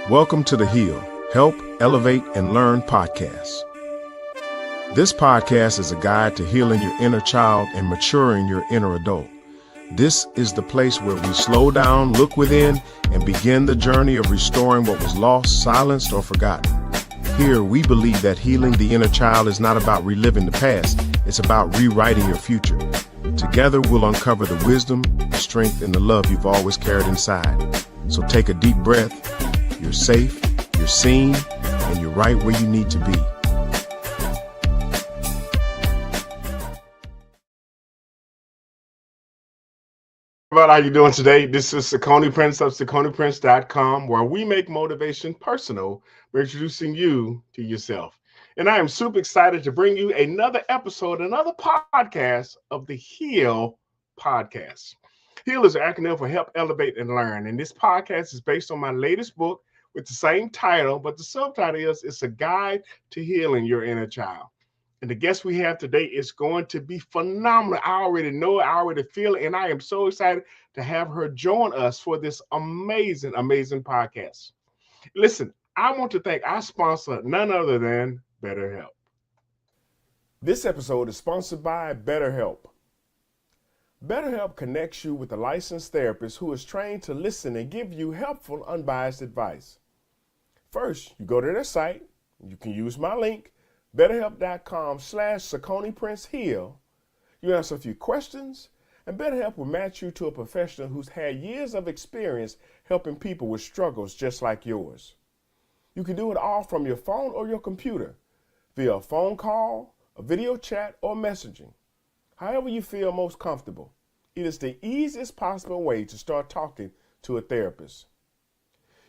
Welcome to the H.E.A.L, Help, Elevate, and Learn podcast. This podcast is a guide to healing your inner child and maturing your inner adult. This is the place where we slow down, look within, and begin the journey of restoring what was lost, silenced, or forgotten. Here, we believe that healing the inner child is not about reliving the past, it's about rewriting your future. Together, we'll uncover the wisdom, strength, and the love you've always carried inside. So take a deep breath. You're safe, you're seen, and you're right where you need to be. How you doing today? This is Sakoni Prince of SakoniPrince.com, where we make motivation personal by introducing you to yourself. And I am super excited to bring you another episode, another podcast of the H.E.A.L podcast. H.E.A.L is an acronym for Help, Elevate, and Learn. And this podcast is based on my latest book with the same title, but the subtitle is It's a Guide to Healing Your Inner Child. And the guest we have today is going to be phenomenal. I already know it, I already feel it, and I am so excited to have her join us for this amazing, amazing podcast. Listen, I want to thank our sponsor, none other than BetterHelp. This episode is sponsored by BetterHelp. BetterHelp connects you with a licensed therapist who is trained to listen and give you helpful, unbiased advice. First, you go to their site. You can use my link, betterhelp.com/SakoniPrinceH.E.A.L. You answer a few questions, and BetterHelp will match you to a professional who's had years of experience helping people with struggles just like yours. You can do it all from your phone or your computer, via a phone call, a video chat, or messaging. However you feel most comfortable, it is the easiest possible way to start talking to a therapist.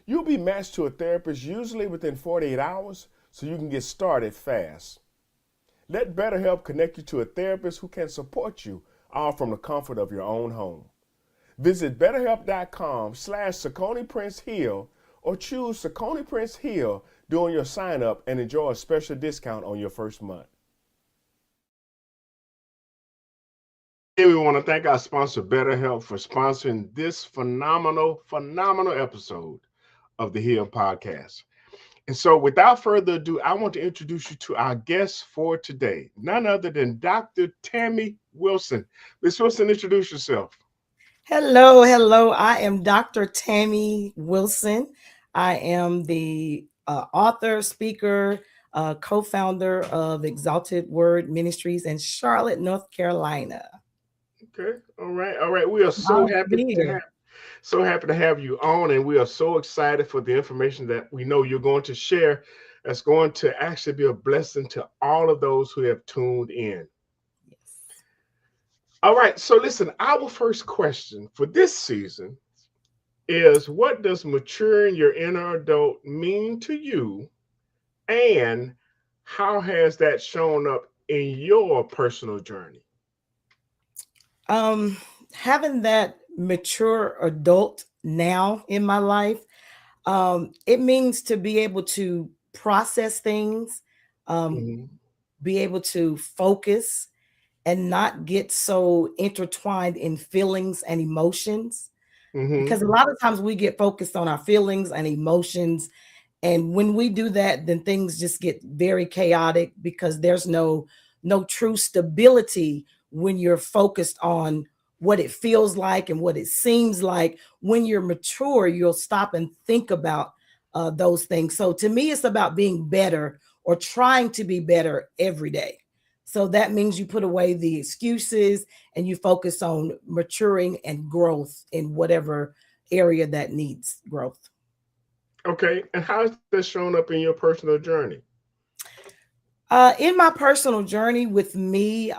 You'll be matched to a therapist usually within 48 hours, so you can get started fast. Let BetterHelp connect you to a therapist who can support you all from the comfort of your own home. Visit betterhelp.com/SakoniPrinceH.E.A.L or choose SakoniPrinceH.E.A.L during your sign up and enjoy a special discount on your first month. We want to thank our sponsor, BetterHelp, for sponsoring this phenomenal episode of the H.E.A.L podcast. And so without further ado, I want to introduce you to our guest for today, none other than Dr. Tammy Wilson. Ms. Wilson, introduce yourself. Hello. I am Dr. Tammy Wilson. I am the author, speaker, co-founder of Exalted Ministries in Charlotte, North Carolina. Okay. All right. We are so happy to have you on, and we are so excited for the information that we know you're going to share. That's going to actually be a blessing to all of those who have tuned in. Yes. All right. So listen, our first question for this season is, what does maturing your inner adult mean to you, and how has that shown up in your personal journey? Having that mature adult now in my life, it means to be able to process things, be able to focus and not get so intertwined in feelings and emotions. Because a lot of times we get focused on our feelings and emotions. And when we do that, then things just get very chaotic because there's no true stability when you're focused on what it feels like and what it seems like. When you're mature, you'll stop and think about those things. So to me, it's about being better or trying to be better every day. So that means you put away the excuses and you focus on maturing and growth in whatever area that needs growth. Okay. And how has that shown up in your personal journey? In my personal journey with me,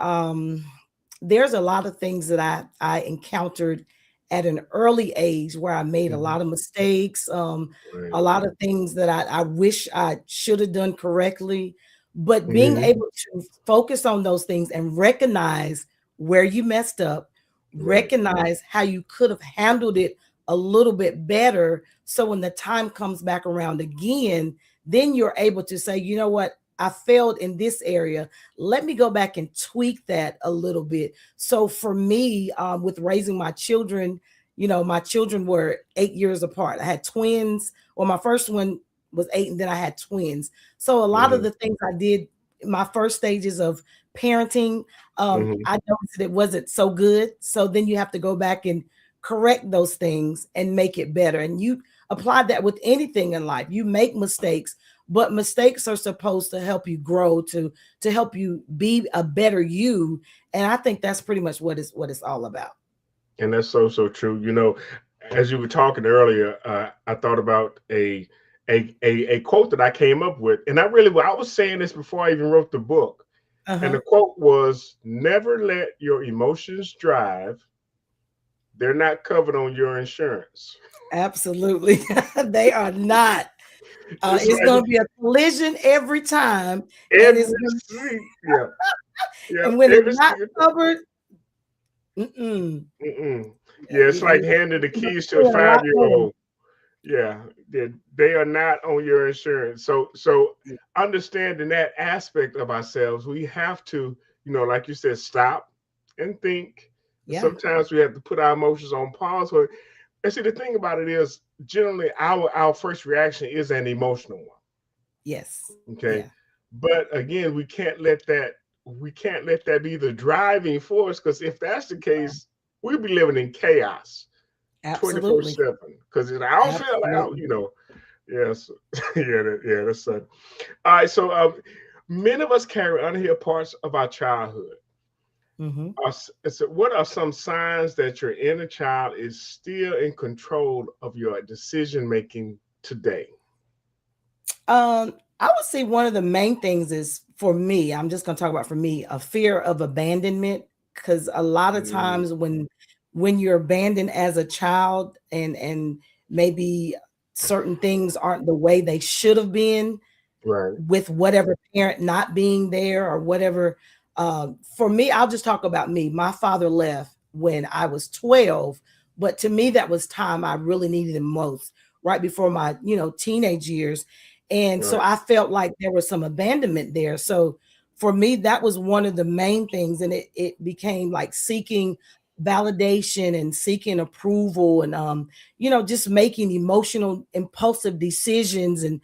there's a lot of things that I encountered at an early age where I made a lot of mistakes, a lot of things that I wish I should have done correctly. But being able to focus on those things and recognize where you messed up, recognize how you could have handled it a little bit better. So when the time comes back around again, then you're able to say, you know what? I failed in this area. Let me go back and tweak that a little bit. So for me, with raising my children my children were 8 years apart. I had twins, or my first one was 8, and then I had twins. So a lot of Mm-hmm. the things I did in my first stages of parenting, Mm-hmm. I noticed that it wasn't so good. So then you have to go back and correct those things and make it better. And you apply that with anything in life. You make mistakes, but mistakes are supposed to help you grow, to help you be a better you. And I think that's pretty much what it's all about. And that's so so true. As you were talking earlier, I thought about a quote that I came up with, and I was saying this before I even wrote the book. And Uh-huh. the quote was, "Never let your emotions drive. They're not covered on your insurance." Absolutely. They are not. It's It's like going to be a collision every time, and every it's gonna, yeah, yeah, and when it's every not single covered, mm-mm, mm-mm. Yeah, it's like handing the it's gonna keys to a feel a lot 5 year more. old. Yeah, they are not on your insurance. So understanding that aspect of ourselves, we have to, like you said, stop and think. Yeah. Sometimes we have to put our emotions on pause. And see, the thing about it is, generally, our first reaction is an emotional one. Yes. Okay, Yeah. but again, we can't let that be the driving force, because if that's the case, we'll be living in chaos Absolutely. 24/7. Because I don't feel like Absolutely. yes, that's all right. So, many of us carry unhealed parts of our childhood. Hmm. So what are some signs that your inner child is still in control of your decision making today? I would say one of the main things is, for me, I'm just going to talk about, for me, a fear of abandonment. Because a lot of Mm, times when you're abandoned as a child, and maybe certain things aren't the way they should have been, right. with whatever parent not being there or whatever. For me, I'll just talk about me. My father left when I was 12, but to me, that was time I really needed him most, right before my, teenage years. And so Right. I felt like there was some abandonment there. So for me, that was one of the main things. And it became like seeking validation and seeking approval, and just making emotional impulsive decisions, and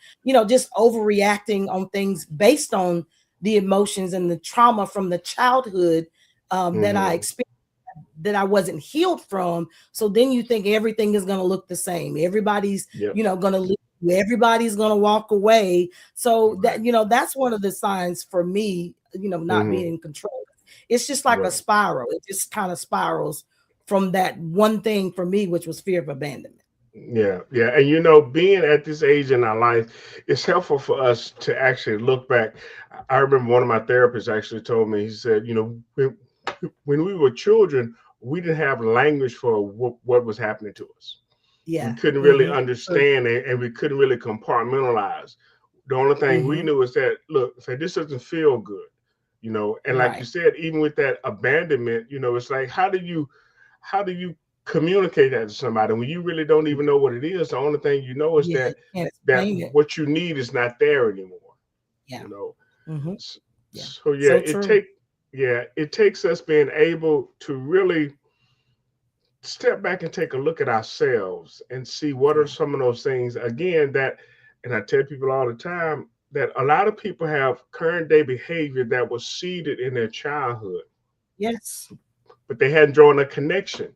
just overreacting on things based on the emotions and the trauma from the childhood, that I Hmm. experienced, that I wasn't healed from. So then you think everything is going to look the same. Everybody's, Yep. going to leave you. Everybody's going to walk away. So Right. that's one of the signs for me, not being Hmm. in control. It's just like a Right. spiral. It just kind of spirals from that one thing for me, which was fear of abandonment. Yeah, yeah. And being at this age in our life, it's helpful for us to actually look back. I remember one of my therapists actually told me, he said, when we were children, we didn't have language for what was happening to us. We Yeah. couldn't really Mm-hmm. True. understand it, and we couldn't really compartmentalize. The only thing we Mm-hmm. knew is that, look, say this doesn't feel good, and like you Right. said, even with that abandonment, it's like, how do you communicate that to somebody when you really don't even know what it is? The only thing you know is Yeah. You can't that explain it. what you need is not there anymore. Yeah. You know, Mm-hmm. S- Yeah. so yeah, So true. it takes us being able to really step back and take a look at ourselves and see what are Yeah. some of those things again that, and I tell people all the time that a lot of people have current day behavior that was seeded in their childhood, Yes. but they hadn't drawn a connection.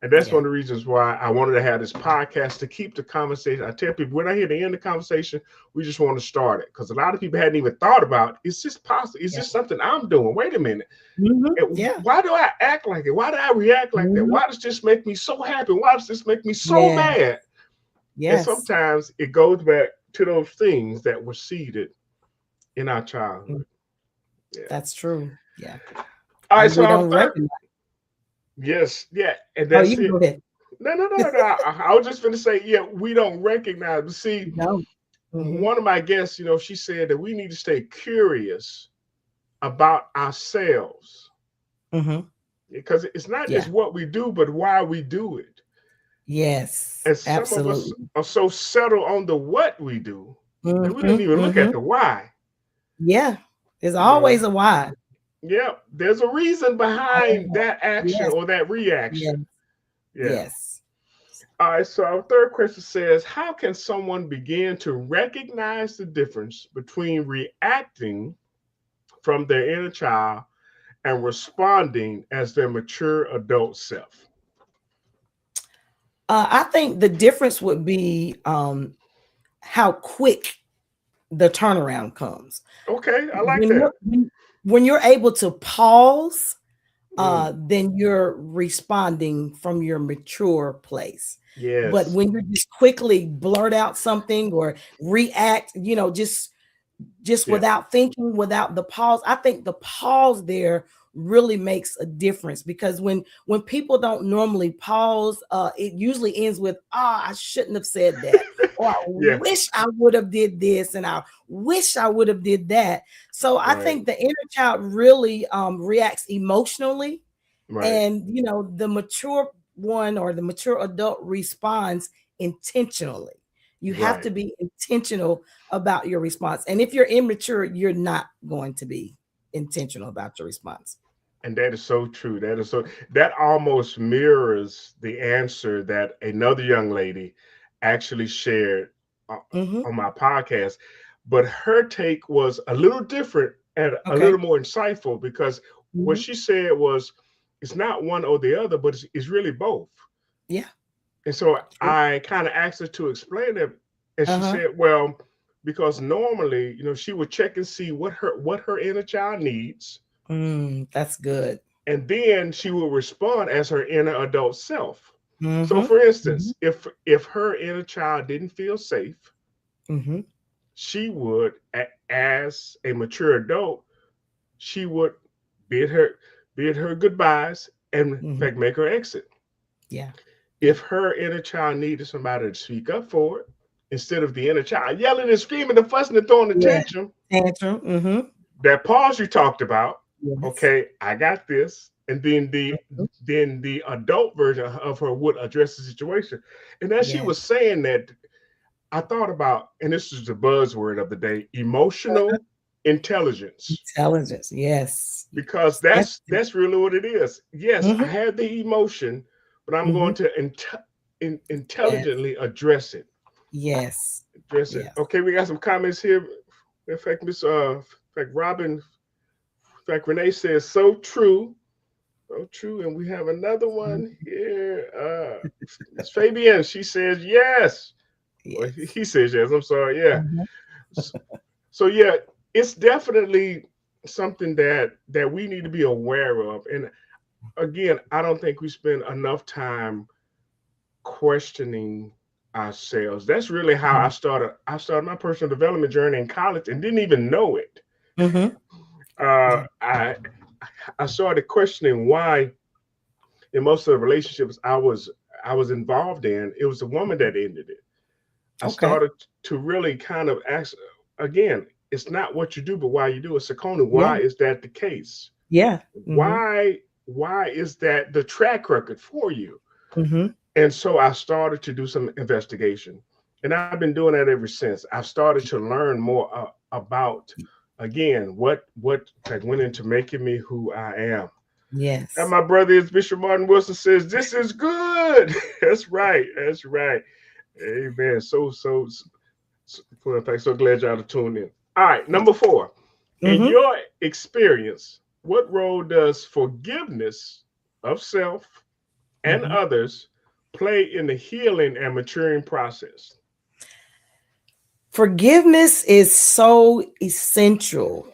And that's Yeah. one of the reasons why I wanted to have this podcast, to keep the conversation. I tell people, we're not here to end the conversation. We just want to start it, because a lot of people hadn't even thought about, is this possible? Is Yeah. this something I'm doing? Wait a minute. Mhm. And Yeah. why do I act like it? Why do I react like that? Mhm. Why does this make me so happy? Why does this make me so Yeah. mad? And Yes. sometimes it goes back to those things that were seeded in our Mm. childhood. Yeah. That's true. Yeah. All right. And So we our don't third, recognize. yes, yeah, and Oh, that's you can it. go ahead. No. I was just going to say, yeah, we don't recognize. But see, You don't. Mhm. one of my guests, she said that we need to stay curious about ourselves, Mhm. because it's not just Yeah. what we do, but why we do it. Yes. And some of us Absolutely. are so settled on the what we do that we don't Mhm. even look at Mhm. the why. Yeah. There's You know, always a why. yeah, there's a reason Always behind a- that action Yes. or that Yes. reaction. Yeah, Yes. All right, so our third question says, how can someone begin to recognize the difference between reacting from their inner child and responding as their mature adult self? I think the difference would be how quick the turnaround comes. Okay, I like When that. you're able to pause, Mm, then you're responding from your mature place. But yes, when you just quickly blurt out something or react, just yeah, without thinking, without the pause, I think the pause there really makes a difference, because when people don't normally pause, it usually ends with, I shouldn't have said that, or I yeah, wish I would have did this, and I wish I would have did that. So I right, think the inner child really reacts emotionally, right, and the mature one, or the mature adult, responds intentionally. You have right. to be intentional about your response, and if you're immature, you're not going to be intentional about your response. And that is so true. That almost mirrors the answer that another young lady actually shared uh, Hmm. on my podcast. But her take was a little different and a Okay. little more insightful, because what Hmm. she said was, it's not one or the other, but it's really both. Yeah. And so True. I kind of asked her to explain it, and she Uh-huh. said, well, because normally, she would check and see what her inner child needs, That's good. and then she will respond as her inner adult self. So Hmm. for Hmm. instance, if her inner child didn't feel safe, Hmm. she would, as a mature adult, she would bid her bid her goodbyes, and in Hmm. fact make her exit. Yeah. Yeah. If her inner child needed somebody to speak up for it, instead of the inner child yelling and screaming and fussing and throwing a Yeah. tantrum, Tantrum. Hmm. that pause you talked about, Yes. okay, I got this, and then the Mhm. adult version of her would address the situation. And as she Yes. was saying that, I thought about, and this is the buzzword of the day, emotional intelligence, Intelligence. Yes. because Yes. That's that's really what it is. Yes, I hmm had the emotion, but I'm hmm going to yes. intelligently Yes. address it. Yes. Okay, we got some comments here. In fact, in fact, Robin, in fact, Renee says, so true. So true. And we have another one Mhm. here. It's Fabienne. She says yes. Well, he Yes. he says yes. I'm sorry. Yeah. Mhm. S- So yeah, it's definitely something that we need to be aware of. And again, I don't think we spend enough time questioning ourselves. That's really how I Mhm. started. I started my personal development journey in college and didn't even know it. Mhm. Uh, Yeah. I I started questioning why in most of the relationships I was involved in, it was the woman that ended it. I Okay. started to really kind of ask again, it's not what you do, but why you do it. Sakoni, Yeah. why is that the case? Yeah. Mhm. Why is that the track record for you? Mhm. And so I started to do some investigation. And I've been doing that ever since. I've started to learn more about, again, what that went into making me who I am. And Yes. my brother is Bishop Martin Wilson says, this is good. That's right. That's right. Amen. In fact, so glad y'all to tune in. All right, number 4. In Mhm. your experience, what role does forgiveness of self and Mhm. others play in the healing and maturing process? Forgiveness is so essential.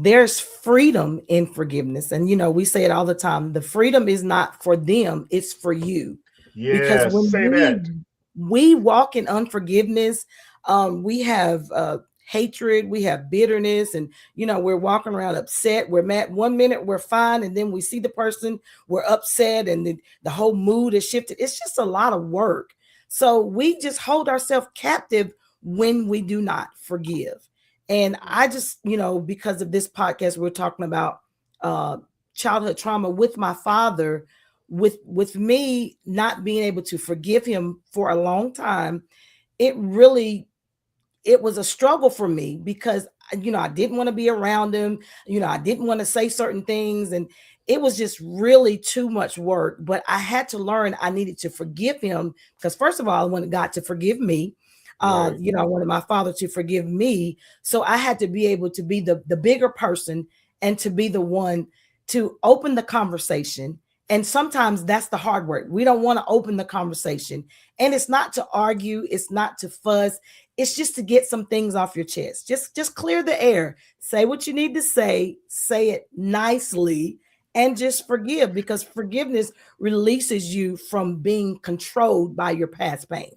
There's freedom in forgiveness. And, we say it all the time. The freedom is not for them, it's for you. Because Yes, when say we that. we walk in unforgiveness, we have hatred, we have bitterness, and we're walking around upset. We're mad. One minute we're fine, and then we see the person, we're upset, and the whole mood is shifted. It's just a lot of work. So we just hold ourselves captive when we do not forgive. And I just, because of this podcast, we're talking about uh, childhood trauma with my father, with me not being able to forgive him for a long time. It was a struggle for me, because I didn't want to be around him. I didn't want to say certain things. And it was just really too much work. But I had to learn I needed to forgive him because, first of all, I wanted God to forgive me. Right. I wanted my father to forgive me. So I had to be able to be the bigger person and to be the one to open the conversation. And sometimes that's the hard work. We don't want to open the conversation. And it's not to argue, it's not to fuss. It's just to get some things off your chest. Just clear the air. Say what you need to say it nicely, and just forgive, because forgiveness releases you from being controlled by your past pain.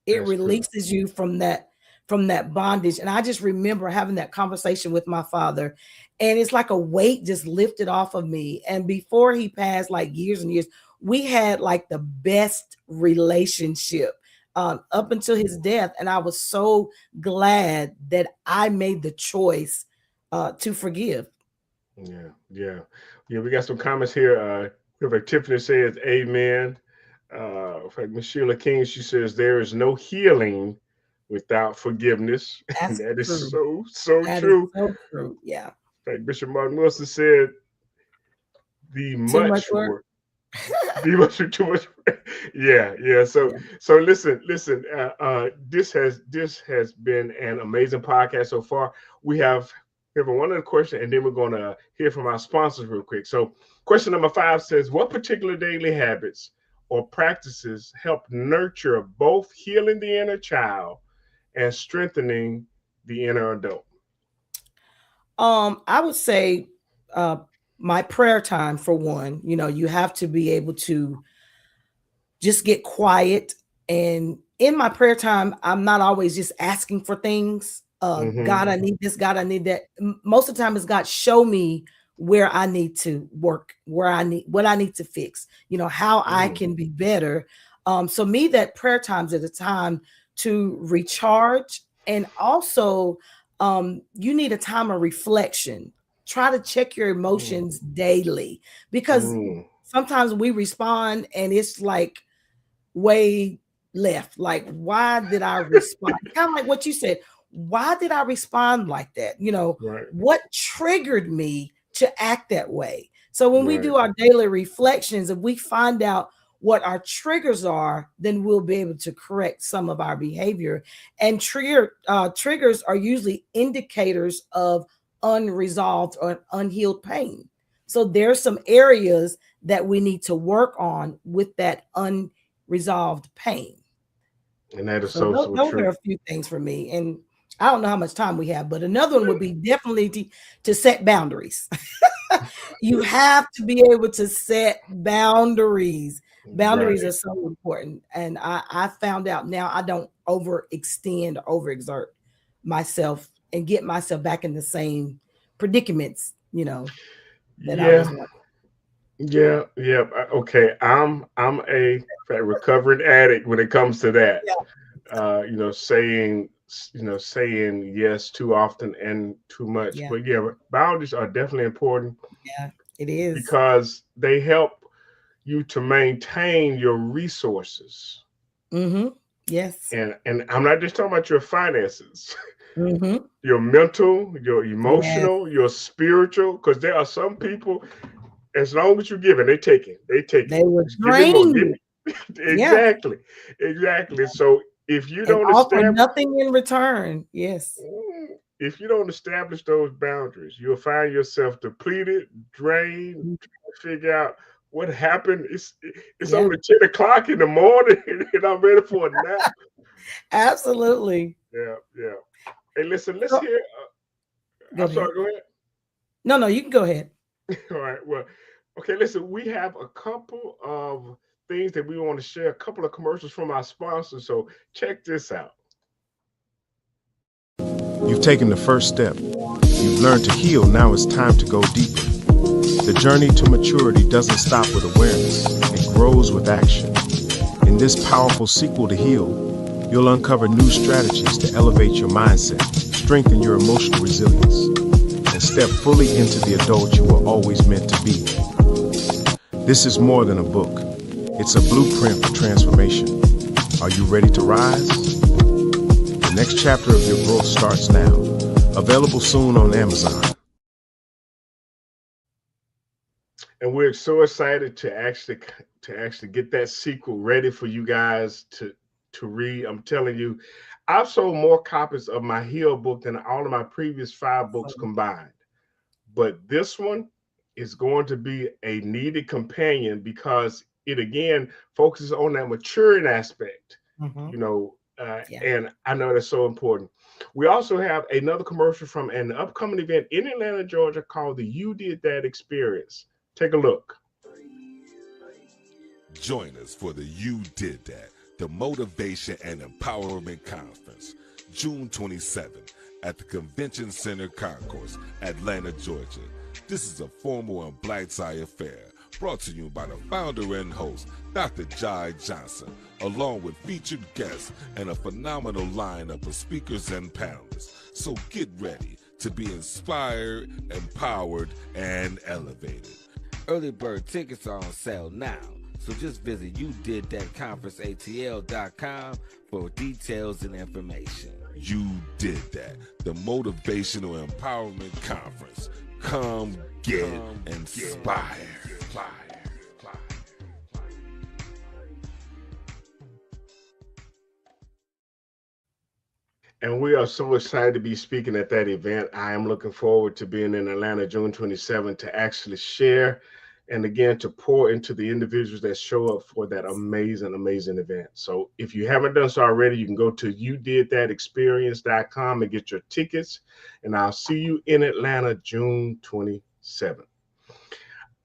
It That's true. releases you from that bondage. And I just remember having that conversation with my father, and it's like a weight just lifted off of me. And before he passed, like years and years, we had like the best relationship up until his death. And I was so glad that I made the choice to forgive. Yeah. We got some comments here. We have like Tiffany says, "Amen." Like Miss Sheila King, she says, "There is no healing without forgiveness," and That's that is true. so That is true. so true. Yeah. Like Bishop Martin Wilson said, "The Too much much work. work." Too much, too much. Yeah. So, Yeah. listen. This has been an amazing podcast so far. We have one other question, and then we're going to hear from our sponsors real quick. So, question number 5 says, "What particular daily habits or practices help nurture both healing the inner child and strengthening the inner adult?" I would say my prayer time, for one. You have to be able to just get quiet. And in my prayer time, I'm not always just asking for things. God, I need this. God, I need that. Most of the time, it's God, show me where I need to work, what I need to fix, how I can be better. So me, that prayer times is a time to recharge. And also, you need a time of reflection. Try to check your emotions daily, because sometimes we respond and it's like way left. Like, why did I respond? Kind of like what you said. Why did I respond like that? Right. What triggered me to act that way? So when we Right. do our daily reflections, if we find out what our triggers are, then we'll be able to correct some of our behavior. And triggers are usually indicators of unresolved or unhealed pain. So there's some areas that we need to work on with that unresolved pain. And that is So so those are true. a few things for me. And I don't know how much time we have, but another one would be definitely to set boundaries. You have to be able to set boundaries. Boundaries Right. are so important. And I found out now I don't overextend, overexert myself and get myself back in the same predicaments, that I Yeah. was once. Yeah. Okay. I'm a recovering addict when it comes to that. Yeah, Saying yes too often and too much. yeah, But yeah, boundaries are definitely important yeah, it is. because they help you to maintain your resources. Mm-hmm. Yes. And I'm not just talking about your finances, Mm-hmm. your mental, your Yes. emotional, your spiritual, because there are some people, as long as you give it, they take it. They take it. They would Just give me more. drain Give you. me Yeah. exactly. So if you And don't offer establish nothing in return. Yes. those boundaries, you'll find yourself depleted, drained, Mm, trying to figure out what happened. It's yeah, only 10 o'clock in the morning, and I'm ready for a nap. absolutely. Yeah. Hey, listen, let's So hear. go I'm ahead. sorry. Go ahead. No, you can go ahead. All right. Well, okay. Listen, we have a couple of things that we want to share. A couple of commercials from our sponsors. So check this out. You've taken the first step. You've learned to heal. Now it's time to go deeper. The journey to maturity doesn't stop with awareness. It grows with action. In this powerful sequel to H.E.A.L, you'll uncover new strategies to elevate your mindset, strengthen your emotional resilience, and step fully into the adult you were always meant to be. This is more than a book. It's a blueprint for transformation. Are you ready to rise? The next chapter of your growth starts now. Available soon on Amazon. And we're so excited to actually get that sequel ready for you guys to read. I'm telling you, I've sold more copies of my H.E.A.L book than all of my previous 5 books combined. But this one is going to be a needed companion because it again focuses on that maturing aspect, you know, Yeah. and I know that's so important. We also have another commercial from an upcoming event in Atlanta, Georgia called the You Did That Experience. Take a look. Join us for the You Did That, the Motivation and Empowerment Conference, June 27th at the Convention Center Concourse, Atlanta, Georgia. This is a formal and black tie affair brought to you by the founder and host, Dr. Jai Johnson, along with featured guests and a phenomenal lineup of speakers and panelists. So get ready to be inspired, empowered, and elevated. Early bird tickets are on sale now, so just visit youdidthatconferenceatl.com for details and information. You Did That, the Motivational Empowerment Conference. Come get inspired. And we are so excited to be speaking at that event. I am looking forward to being in Atlanta June 27th to actually share and again to pour into the individuals that show up for that amazing, amazing event. So if you haven't done so already, you can go to youdidthatexperience.com and get your tickets. And I'll see you in Atlanta June 27th.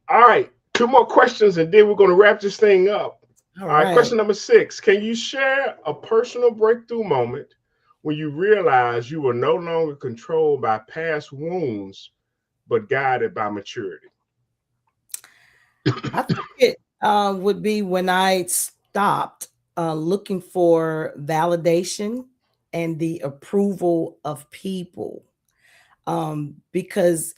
All right, 2 more questions and then we're going to wrap this thing up. All right, question number 6. Can you share a personal breakthrough moment when you realize you were no longer controlled by past wounds, but guided by maturity? I think it would be when I stopped looking for validation and the approval of people. Because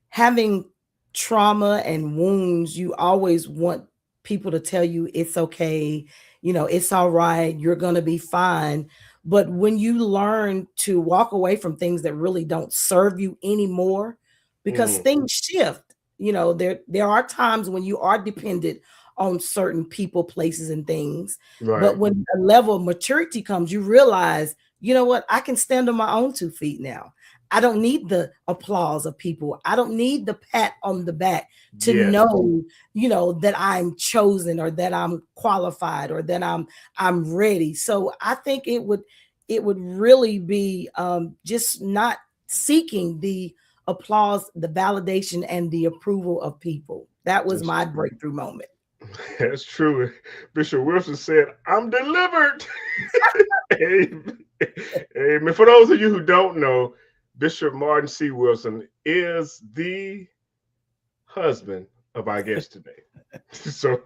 having trauma and wounds, you always want people to tell you it's okay, it's all right, you're going to be fine. But when you learn to walk away from things that really don't serve you anymore, because things shift, there are times when you are dependent on certain people, places, and things. Right. But when a level of maturity comes, you realize, you know what, I can stand on my own 2 feet now. I don't need the applause of people. I don't need the pat on the back to know, that I'm chosen or that I'm qualified or that I'm ready. So I think it would really be just not seeking the applause, the validation, and the approval of people. That was my breakthrough moment. That's true. Bishop Wilson said, "I'm delivered." Amen. Amen. For those of you who don't know, Bishop Martin C. Wilson is the husband of our guest today. So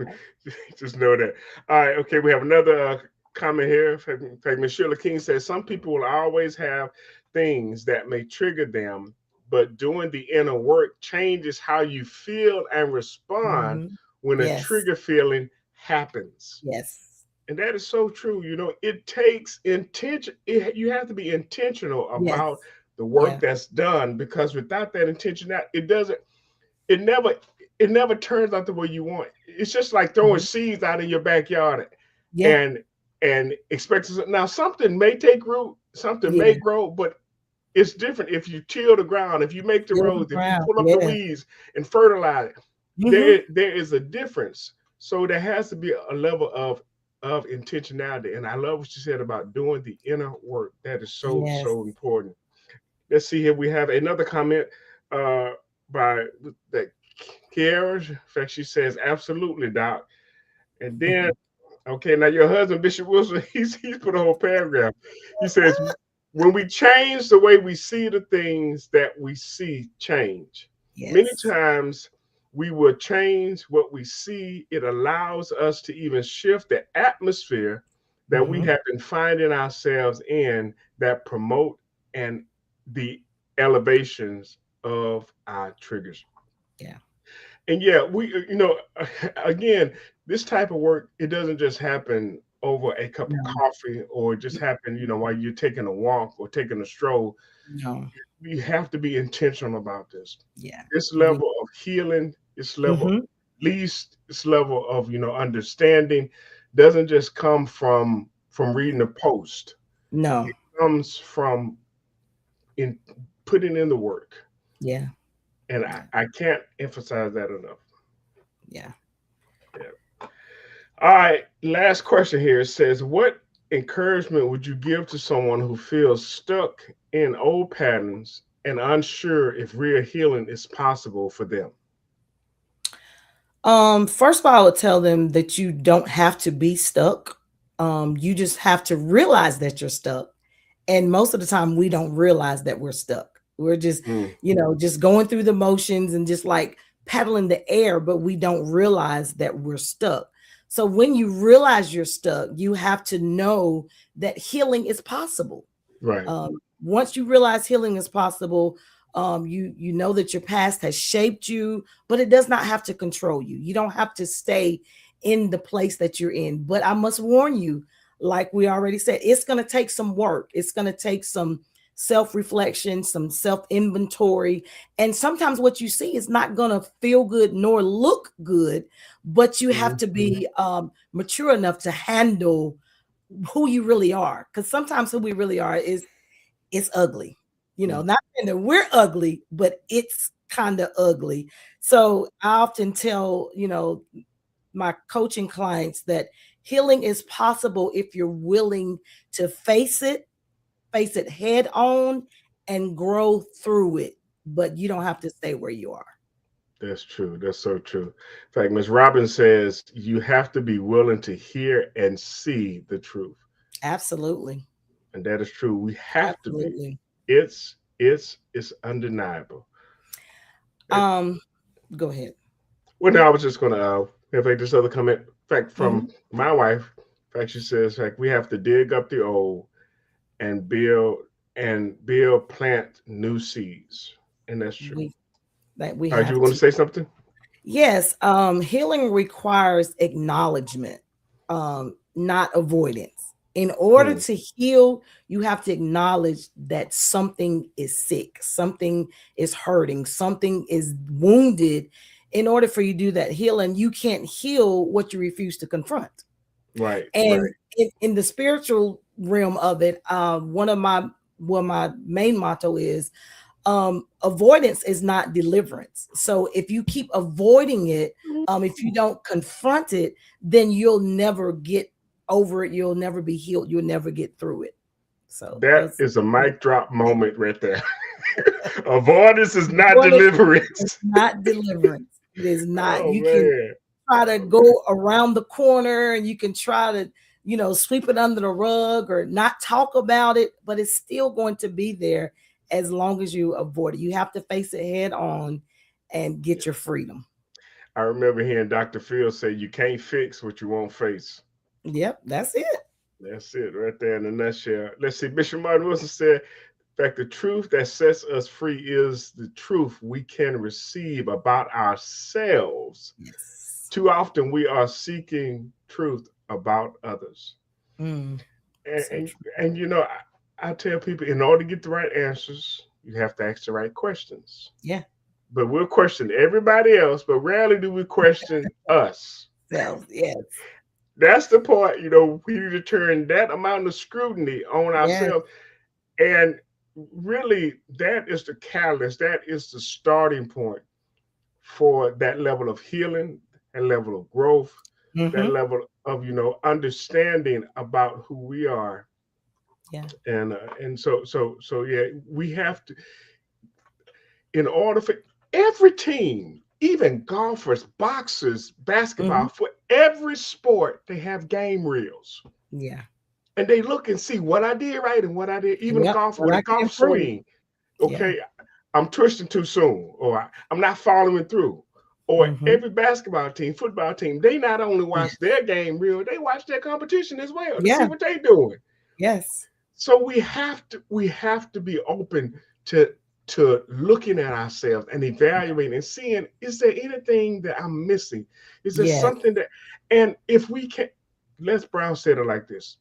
just know that. All right. Okay. We have another comment here. In fact, Ms. Sheila King says, some people will always have things that may trigger them, but doing the inner work changes how you feel and respond when a trigger feeling happens. Yes. And that is so true. It takes intention. You have to be intentional about the work that's done, because without that intention, it never turns out the way you want. It's just like throwing seeds out in your backyard and expecting. Now, something may take root, something may grow, but it's different if you till the ground, if you make the roads, if you pull up the weeds and fertilize it. There is a difference. So there has to be a level of intentionality. And I love what you said about doing the inner work. That is so important. Let's see here. We have another comment by that Kiara. In fact, she says, absolutely, Doc. And then, okay, now your husband, Bishop Wilson, he's put a whole paragraph. He says, when we change the way we see the things that we see change. Many times we will change what we see. It allows us to even shift the atmosphere that we have been finding ourselves in, that promote and the elevations of our triggers. Yeah. And we, again, this type of work, it doesn't just happen over a cup of coffee or just happen, while you're taking a walk or taking a stroll. No. you have to be intentional about this. Yeah. This You, level of healing, this level, mm-hmm. least this level of understanding, doesn't just come from reading a post. No. It comes from in putting in the work, Yeah. and Yeah. I can't emphasize that enough. Yeah. Yeah. All right, last question here. It says, what encouragement would you give to someone who feels stuck in old patterns and unsure if real healing is possible for them? First of all, I would tell them that you don't have to be stuck. You just have to realize that you're stuck. And most of the time we don't realize that we're stuck. We're just, Mm, just going through the motions and just like paddling the air, but we don't realize that we're stuck. So when you realize you're stuck, you have to know that healing is possible. right, Once you realize healing is possible, you know that your past has shaped you, but it does not have to control you. You don't have to stay in the place that you're in. But I must warn you, like we already said, it's going to take some work. It's going to take some self-reflection, some self-inventory. And sometimes what you see is not going to feel good nor look good, but you have mhm, to be mature enough to handle who you really are. Because sometimes who we really are is it's ugly. mm, Not saying that we're ugly, but it's kind of ugly. So I often tell, my coaching clients that healing is possible if you're willing to face it head on and grow through it. But you don't have to stay where you are. that's true. That's so true. In fact, Ms. Robbins says you have to be willing to hear and see the truth. Absolutely. And that is true. We have to be. Absolutely. It's undeniable. It, Um, Go ahead. well, now I was just gonna make this other comment. In fact, Hmm. from my wife, in fact, she says like we have to dig up the old and build plant new seeds. And that's true. We that we All right, you have were gonna to. say something? Yes, healing requires acknowledgement, not avoidance. In order Mm, to heal, you have to acknowledge that something is sick, something is hurting, something is wounded. In order for you to do that healing, you can't heal what you refuse to confront. right, And right. in the spiritual realm of it, my main motto is avoidance is not deliverance. So if you keep avoiding it, if you don't confront it, then you'll never get over it, you'll never be healed, you'll never get through it. So That that's is a mic drop moment right there. Avoidance is not avoidance is deliverance. not deliverance. It is not. Oh You can man. try to Oh go man. around the corner and you can try to, sweep it under the rug or not talk about it, but it's still going to be there as long as you avoid it. You have to face it head on and Yeah. get your freedom. I remember hearing Dr. Phil say you can't fix what you won't face. Yep, that's it. That's it right there in a nutshell. Let's see. Bishop Martin Wilson said, in fact, the truth that sets us free is the truth we can receive about ourselves. Yes. Too often we are seeking truth about others. Mm, And, so and, true. and I tell people in order to get the right answers, you have to ask the right questions. Yeah. But we'll question everybody else, but rarely do we question us. So yes. That's the part, we need to turn that amount of scrutiny on Yes. ourselves. And really, that is the catalyst, that is the starting point for that level of healing, that level of growth, that Mm-hmm. level of, understanding about who we are. Yeah. And yeah, we have to, in order for every team, even golfers, boxers, Mm-hmm. basketball, for every sport, they have game reels. Yeah. And they look and see what I did right and what I did, even Yep. golf What with a I can golf improve. swing. Yeah. Okay, I'm twisting too soon, or I'm not following through. Or Mm-hmm. every basketball team, football team, they not only Yeah. watch their game reel, they watch their competition as well to see Yeah. what they doing. Yes. So we have to be open to looking at ourselves and evaluating and seeing, is there anything that I'm missing? Is there Yes. something that, and if we can, Les Brown said it like this: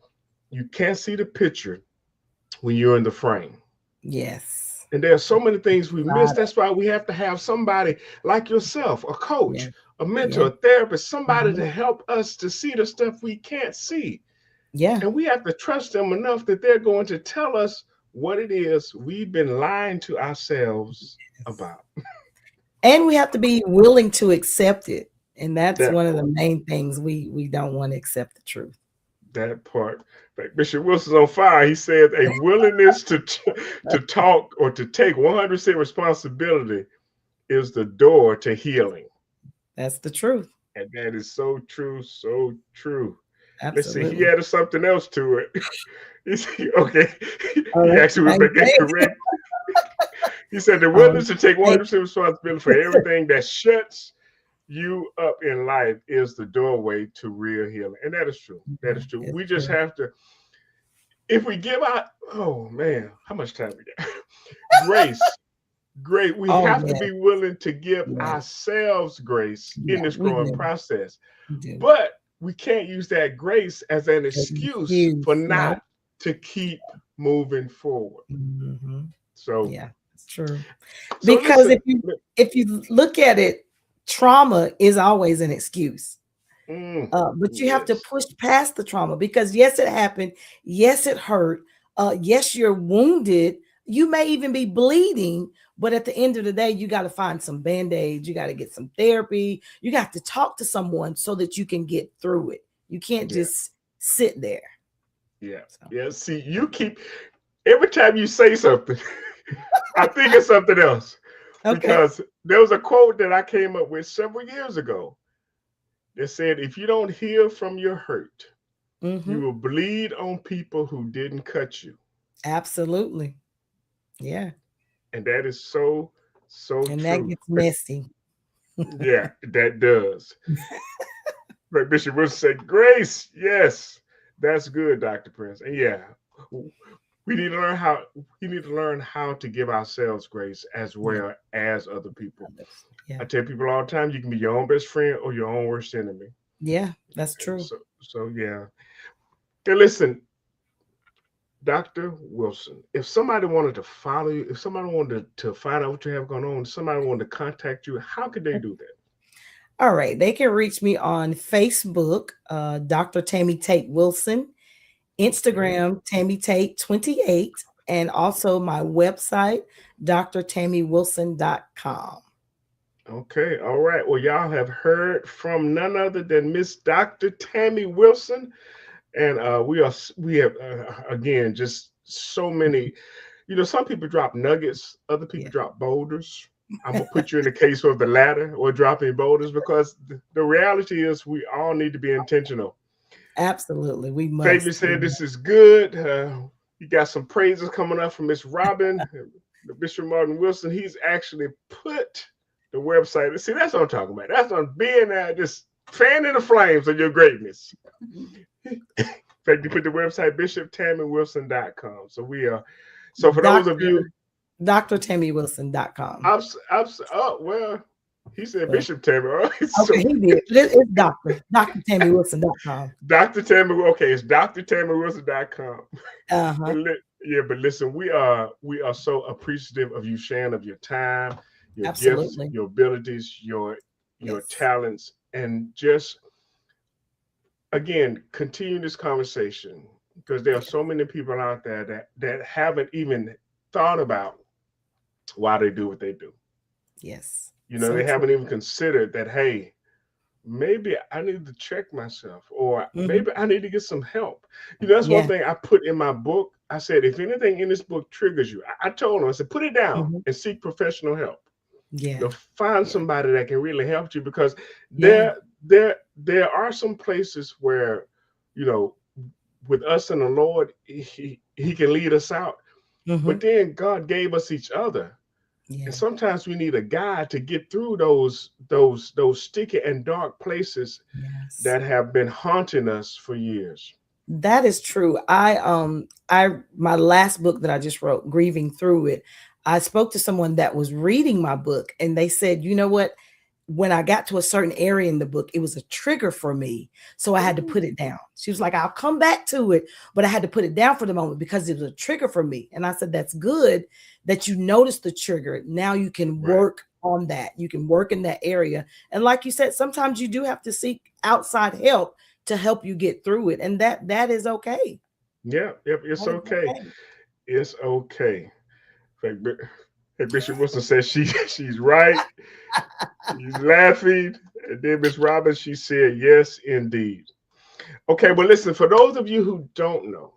you can't see the picture when you're in the frame. Yes. And there are so many things we miss. That's why we have to have somebody like yourself, a Yeah. coach, a mentor, Yeah. a therapist, somebody Mhm. to help us to see the stuff we can't see. Yeah. And we have to trust them enough that they're going to tell us what it is we've been lying to ourselves about. And we have to be willing to accept it. And that's That one of the part. main things we don't want to accept the truth. That part. Like Bishop Wilson's on fire. He said a willingness to talk or to take 100% responsibility is the door to healing. That's the truth. And that is so true, so true. Let's see. He Absolutely. added something else to it. He said, okay. Oh, He that's actually would nice. make that correct. He said the Um, willingness to take hey, 100% responsibility for everything that shuts you up in life is the doorway to real healing. And that is true. That is true. it's We just true. have to, if we give out, oh man, how much time we got? Grace. Great. We Oh, have to yeah. be willing to give Yeah. ourselves grace in Yeah. this We growing do. process. We do. But we can't use that grace as an excuse Excuse. for No. not to keep moving forward. Hmm. So, Yeah, it's true. so Because listen. if you look at it, trauma is always an excuse. But you have to Yes. push past the trauma because yes, it happened. Yes, it hurt. Yes, you're wounded. You may even be bleeding, but at the end of the day, you got to find some band-aids. You got to get some therapy. You got to talk to someone so that you can get through it. You can't Yeah. just sit there. Yeah. So, Yeah. See, you keep every time you say something, I think of something else okay. because there was a quote that I came up with several years ago that said, if you don't heal from your hurt, you Hmm. will bleed on people who didn't cut you. Absolutely. Yeah. And that is so, so And that true. gets messy. Yeah, that does. But Bishop Wilson said, Grace, yes, that's good, Dr. Prince. And yeah, we need to learn how to give ourselves grace as Yeah. well as other people. Yeah. I tell people all the time, you can be your own best friend or your own worst enemy. Yeah, that's And true. so yeah. Hey, listen, Dr. Wilson, if somebody wanted to follow you, if somebody wanted to find out what you have going on, if somebody wanted to contact you, how could they do that? All right. They can reach me on Facebook, Dr. Tammy Tate Wilson, Okay. Instagram, Tammy Tate 28, and also my website, drtammywilson.com. Okay. All right. Well, y'all have heard from none other than Miss Dr. Tammy Wilson. And we have again just so many. Some people drop nuggets, other people Yeah. drop boulders. I'm gonna put you in the case of the latter or dropping boulders because the reality is we all need to be intentional. Absolutely. We Fabian must. said this is good. You got some praises coming up from Miss Robin, Bishop Martin Wilson. He's actually put the website. See, that's what I'm talking about. That's on being there, just fanning the flames of your greatness. In fact, you put the website bishoptammywilson.com. So we are. So for those of you, drtammywilson.com. oh well, he said Well, Bishop Tammy. All right, okay, so he did. It's drtammywilson.com. Dr. Tammy. Okay, it's drtammywilson.com. Uh-huh. But listen, we are so appreciative of you sharing of your time, your gifts, Absolutely. your abilities, your Yes. talents, and just again continue this conversation because there are so many people out there that haven't even thought about why they do what they do. Yes. They So true. haven't even considered that, hey, maybe I need to check myself or Hmm. maybe I need to get some help. That's one Yeah. thing I put in my book. I said, if anything in this book triggers you, I told them, I said, put it down Hmm. and seek professional help. Yeah. Find Yeah. somebody that can really help you because Yeah. there are some places where, you know, with us and the Lord, he can lead us out. Hmm. But then God gave us each other. Yeah. And sometimes we need a guide to get through those sticky and dark places Yes. that have been haunting us for years. That is true. My last book that I just wrote, Grieving Through It, I spoke to someone that was reading my book and they said, you know what? when I got to a certain area in the book, it was a trigger for me. So I had to put it down. She was like, I'll come back to it, but I had to put it down for the moment because it was a trigger for me. And I said, that's good that you noticed the trigger. Now you can work on that. You can work in that area. And like you said, sometimes you do have to seek outside help to help you get through it. And that is okay. Yeah, it's okay. It's okay. In fact, Bishop Wilson says she's right. She's laughing. And then Miss Robbins, she said, yes, indeed. Okay, well, listen, for those of you who don't know,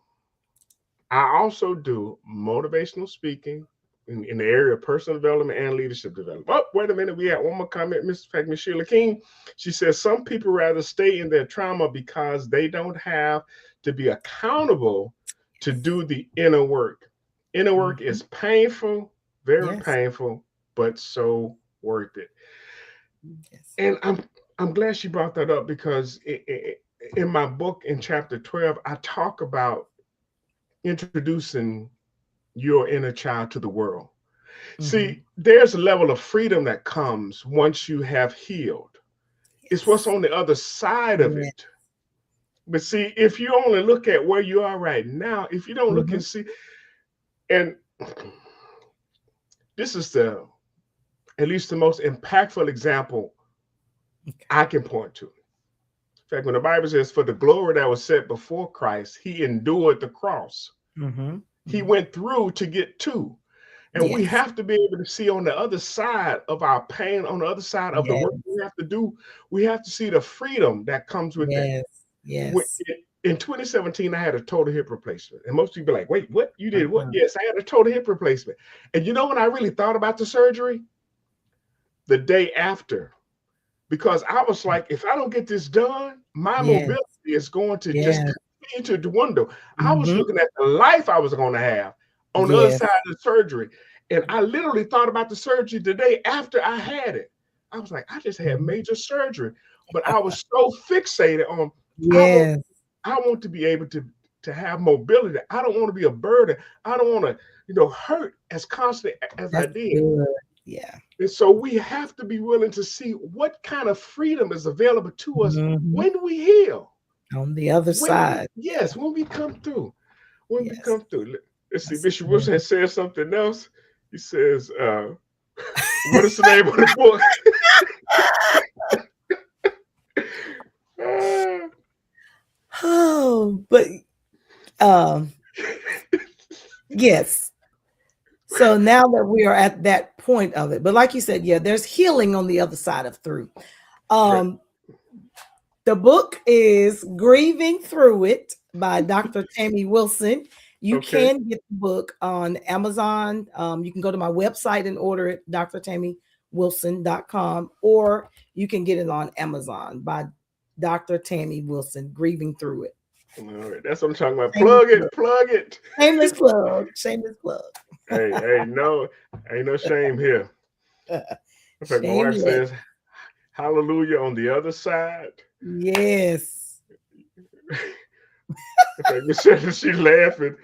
I also do motivational speaking in the area of personal development and leadership development. Oh, wait a minute. We had one more comment. Miss Sheila King, she says, some people rather stay in their trauma because they don't have to be accountable to do the inner work. Inner work is painful, very painful, but so worth it. And I'm glad she brought that up because in my book in chapter 12, I talk about introducing your inner child to the world. See, there's a level of freedom that comes once you have healed. It's what's on the other side of it. But see, if you only look at where you are right now, if you don't look and see, and this is at least the most impactful example I can point to. In fact, when the Bible says, for the glory that was set before Christ, he endured the cross. He went through to get to. And we have to be able to see on the other side of our pain, on the other side of the work we have to do, we have to see the freedom that comes with that. In 2017, I had a total hip replacement. And most people are like, wait, what? You did what? Yes, I had a total hip replacement. And you know when I really thought about the surgery? The day after. Because I was like, if I don't get this done, my mobility is going to just continue to dwindle. I was looking at the life I was going to have on the other side of the surgery. And I literally thought about the surgery the day after I had it. I was like, I just had major surgery. But I was so fixated on, I want to be able to have mobility. I don't want to be a burden. I don't want to, hurt as constantly as I did. And so we have to be willing to see what kind of freedom is available to us when we heal. On the other side. When we come through. When we come through. Let's see, Bishop Wilson has said something else. He says, what is the name of the book? Yes. So now that we are at that point of it, but like you said, there's healing on the other side of through. The book is Grieving Through It by Dr. Tammy Wilson. You can get the book on Amazon. You can go to my website and order it, drtammywilson.com, or you can get it on Amazon by Dr. Tammy Wilson, Grieving Through It. All right, that's what I'm talking about. Plug it. Shameless plug. Hey, no, ain't no shame here. In fact, my wife says, hallelujah on the other side. Yes. In fact, Michelle, she's laughing.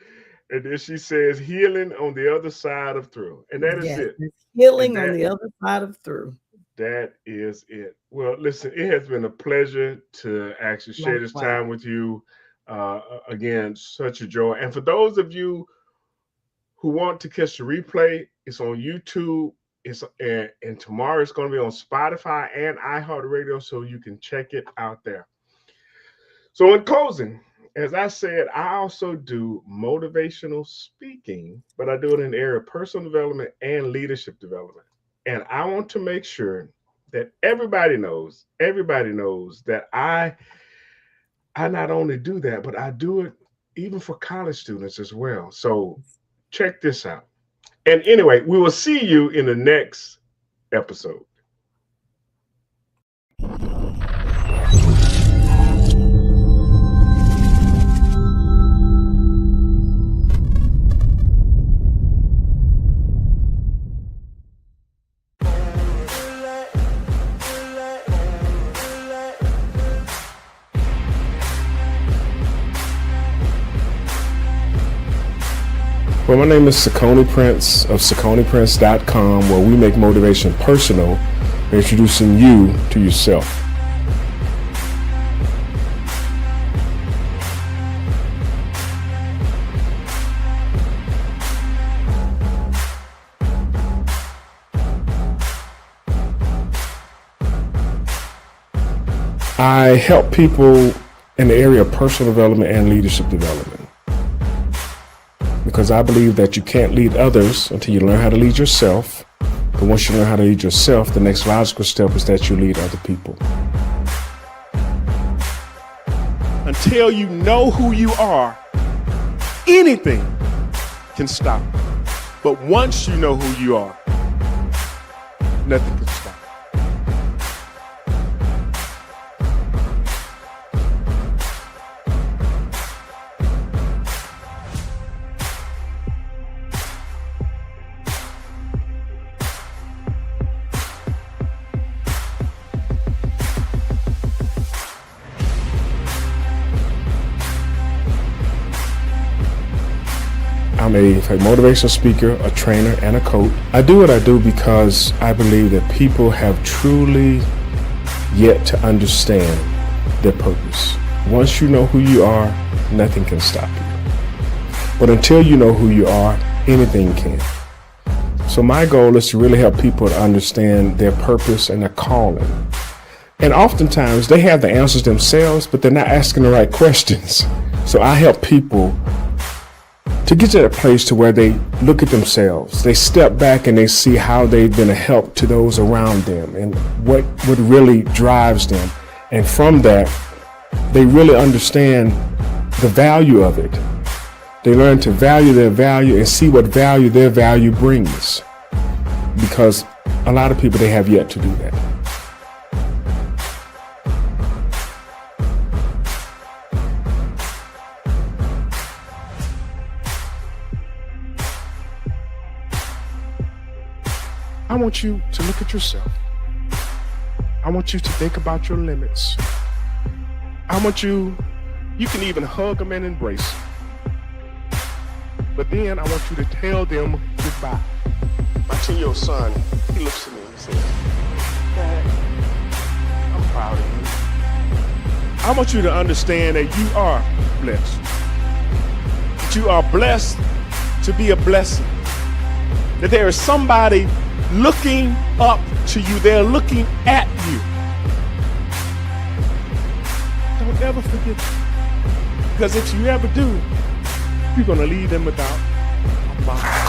And then she says, healing on the other side of through. And that is it. Healing on the other side of through. That is it. Well, listen, it has been a pleasure to actually share this time with you. Again, such a joy. And for those of you who want to catch the replay, it's on YouTube. And tomorrow it's going to be on Spotify and iHeartRadio, so you can check it out there. So in closing, as I said, I also do motivational speaking, but I do it in the area of personal development and leadership development. And I want to make sure that everybody knows that I not only do that, but I do it even for college students as well. So check this out. And anyway, we will see you in the next episode. Well, my name is Sakoni Prince of SakoniPrince.com, where we make motivation personal, by introducing you to yourself. I help people in the area of personal development and leadership development, because I believe that you can't lead others until you learn how to lead yourself. But once you learn how to lead yourself, the next logical step is that you lead other people. Until you know who you are, anything can stop. But once you know who you are, nothing can stop. I'm a motivational speaker, a trainer, and a coach. I do what I do because I believe that people have truly yet to understand their purpose. Once you know who you are, nothing can stop you. But until you know who you are, anything can. So my goal is to really help people to understand their purpose and their calling. And oftentimes they have the answers themselves, but they're not asking the right questions. So I help people to get to that place to where they look at themselves, they step back and they see how they've been a help to those around them and what really drives them. And from that, they really understand the value of it. They learn to value their value and see what value their value brings. Because a lot of people, they have yet to do that. I want you to look at yourself. I want you to think about your limits. I want you can even hug them and embrace them. But then I want you to tell them goodbye. My 10-year-old son, he looks at me and he says, Dad, I'm proud of you. I want you to understand that you are blessed. That you are blessed to be a blessing. That there is somebody looking up to you. They're looking at you. Don't ever forget that. Because if you ever do, you're going to leave them without a mom.